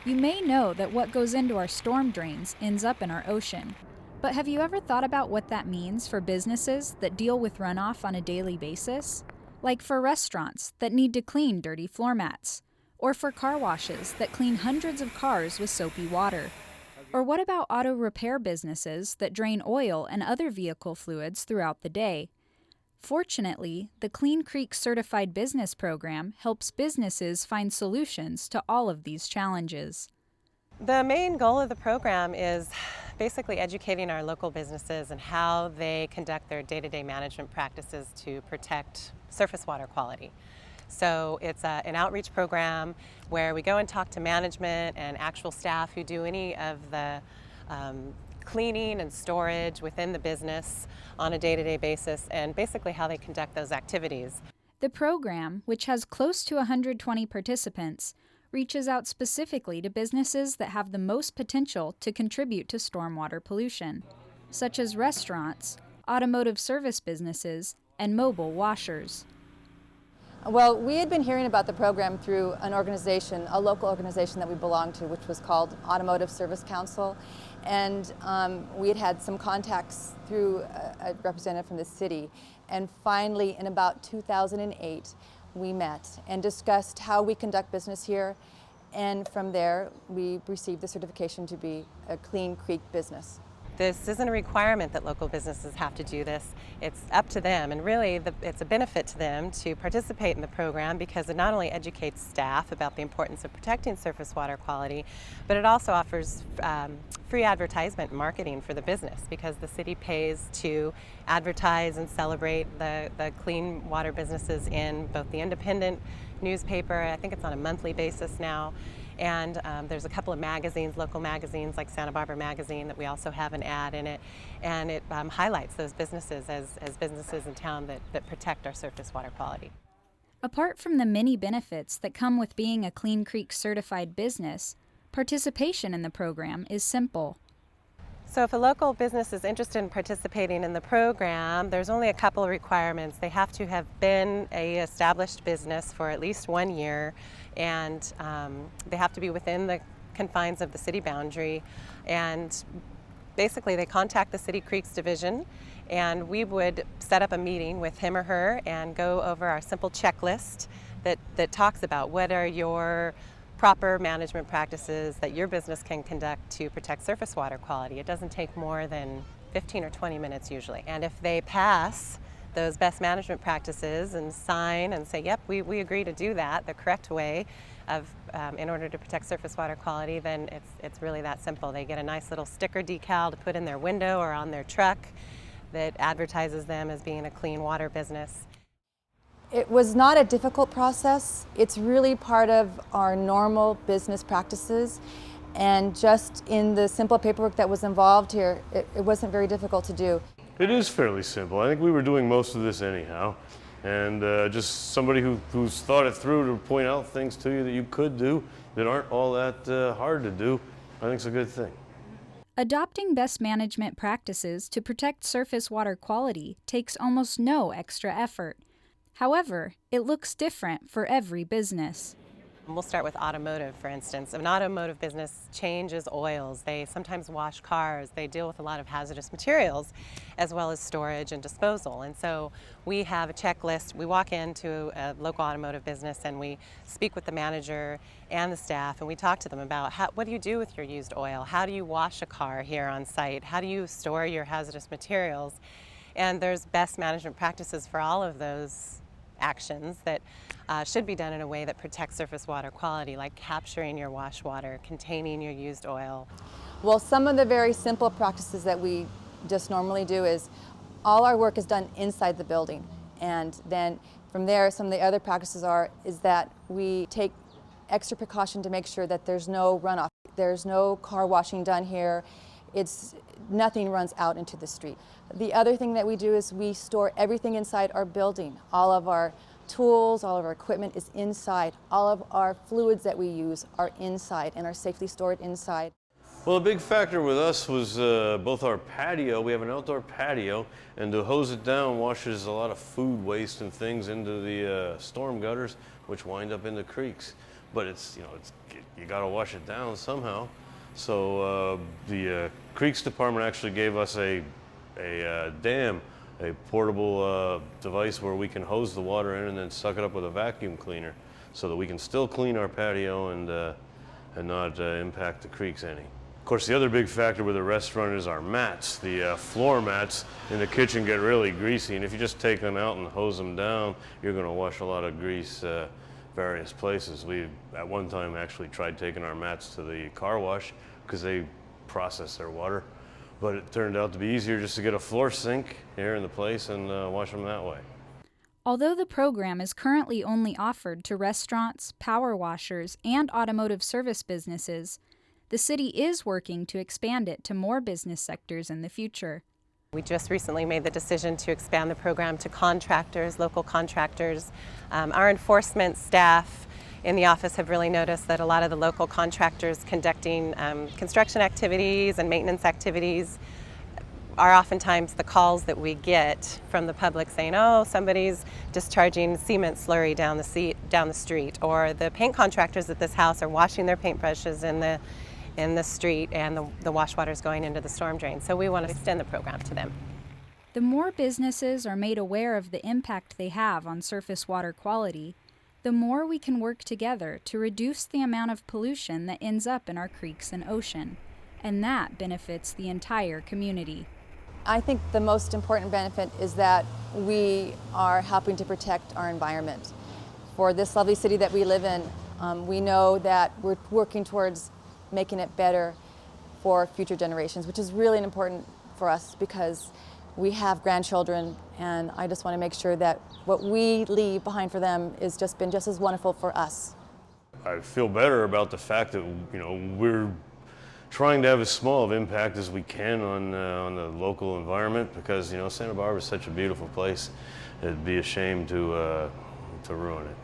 You may know that what goes into our storm drains ends up in our ocean. But have you ever thought about what that means for businesses that deal with runoff on a daily basis? Like for restaurants that need to clean dirty floor mats, or for car washes that clean hundreds of cars with soapy water. Or what about auto repair businesses that drain oil and other vehicle fluids throughout the day? Fortunately, the Clean Creek Certified Business Program helps businesses find solutions to all of these challenges. The main goal of the program is basically educating our local businesses and how they conduct their day-to-day management practices to protect surface water quality. So it's an outreach program where we go and talk to management and actual staff who do any of the cleaning and storage within the business on a day-to-day basis, and basically how they conduct those activities. The program, which has close to 120 participants, reaches out specifically to businesses that have the most potential to contribute to stormwater pollution, such as restaurants, automotive service businesses, and mobile washers. Well, we had been hearing about the program through an organization, a local organization that we belonged to, which was called Automotive Service Council. And we had had some contacts through a representative from the city. And finally, in about 2008, we met and discussed how we conduct business here. And from there, we received the certification to be a Clean Creek business. This isn't a requirement that local businesses have to do this. It's up to them, and really it's a benefit to them to participate in the program because it not only educates staff about the importance of protecting surface water quality, but it also offers free advertisement and marketing for the business because the city pays to advertise and celebrate the clean water businesses in both the independent newspaper, I think it's on a monthly basis now, and there's a couple of magazines, local magazines like Santa Barbara Magazine, that we also have an ad in it, and it highlights those businesses as businesses in town that protect our surface water quality. Apart from the many benefits that come with being a Clean Creek certified business, participation in the program is simple. So if a local business is interested in participating in the program, there's only a couple of requirements. They have to have been an established business for at least 1 year, and they have to be within the confines of the city boundary. And basically they contact the City Creeks Division, and we would set up a meeting with him or her and go over our simple checklist that talks about what are your proper management practices that your business can conduct to protect surface water quality. It doesn't take more than 15 or 20 minutes usually. And if they pass those best management practices and sign and say, yep, we agree to do that the correct way of in order to protect surface water quality, then it's really that simple. They get a nice little sticker decal to put in their window or on their truck that advertises them as being a clean water business. It was not a difficult process. It's really part of our normal business practices, and just in the simple paperwork that was involved here, it wasn't very difficult to do. It is fairly simple. I think we were doing most of this anyhow, and just somebody who's thought it through to point out things to you that you could do that aren't all that hard to do, I think it's a good thing. Adopting best management practices to protect surface water quality takes almost no extra effort. However, it looks different for every business. We'll start with automotive, for instance. If an automotive business changes oils, they sometimes wash cars, they deal with a lot of hazardous materials, as well as storage and disposal. And so we have a checklist. We walk into a local automotive business and we speak with the manager and the staff, and we talk to them about what do you do with your used oil? How do you wash a car here on site? How do you store your hazardous materials? And there's best management practices for all of those actions that should be done in a way that protects surface water quality, like capturing your wash water, containing your used oil. Well, some of the very simple practices that we just normally do is all our work is done inside the building, and then from there some of the other practices is that we take extra precaution to make sure that there's no runoff. There's no car washing done here. Nothing runs out into the street. The other thing that we do is we store everything inside our building. All of our tools, all of our equipment is inside. All of our fluids that we use are inside and are safely stored inside. Well, a big factor with us was both our patio. We have an outdoor patio, and to hose it down washes a lot of food waste and things into the storm gutters, which wind up in the creeks. but you got to wash it down somehow. So the Creeks Department actually gave us a dam, a portable device where we can hose the water in and then suck it up with a vacuum cleaner, so that we can still clean our patio and not impact the creeks any. Of course, the other big factor with the restaurant is our mats. The floor mats in the kitchen get really greasy, and if you just take them out and hose them down, you're going to wash a lot of grease various places. We at one time actually tried taking our mats to the car wash because they process their water, but it turned out to be easier just to get a floor sink here in the place and wash them that way. Although the program is currently only offered to restaurants, power washers, and automotive service businesses, the city is working to expand it to more business sectors in the future. We just recently made the decision to expand the program to contractors, local contractors. Our enforcement staff in the office have really noticed that a lot of the local contractors conducting construction activities and maintenance activities are oftentimes the calls that we get from the public saying, oh, somebody's discharging cement slurry down the street, or the paint contractors at this house are washing their paintbrushes in the street, and the wash water is going into the storm drain. So we want to extend the program to them. The more businesses are made aware of the impact they have on surface water quality, the more we can work together to reduce the amount of pollution that ends up in our creeks and ocean, and that benefits the entire community. I think the most important benefit is that we are helping to protect our environment. For this lovely city that we live in, we know that we're working towards making it better for future generations, which is really important for us because we have grandchildren, and I just want to make sure that what we leave behind for them is been just as wonderful for us. I feel better about the fact that we're trying to have as small of impact as we can on the local environment, because Santa Barbara is such a beautiful place. It'd be a shame to ruin it.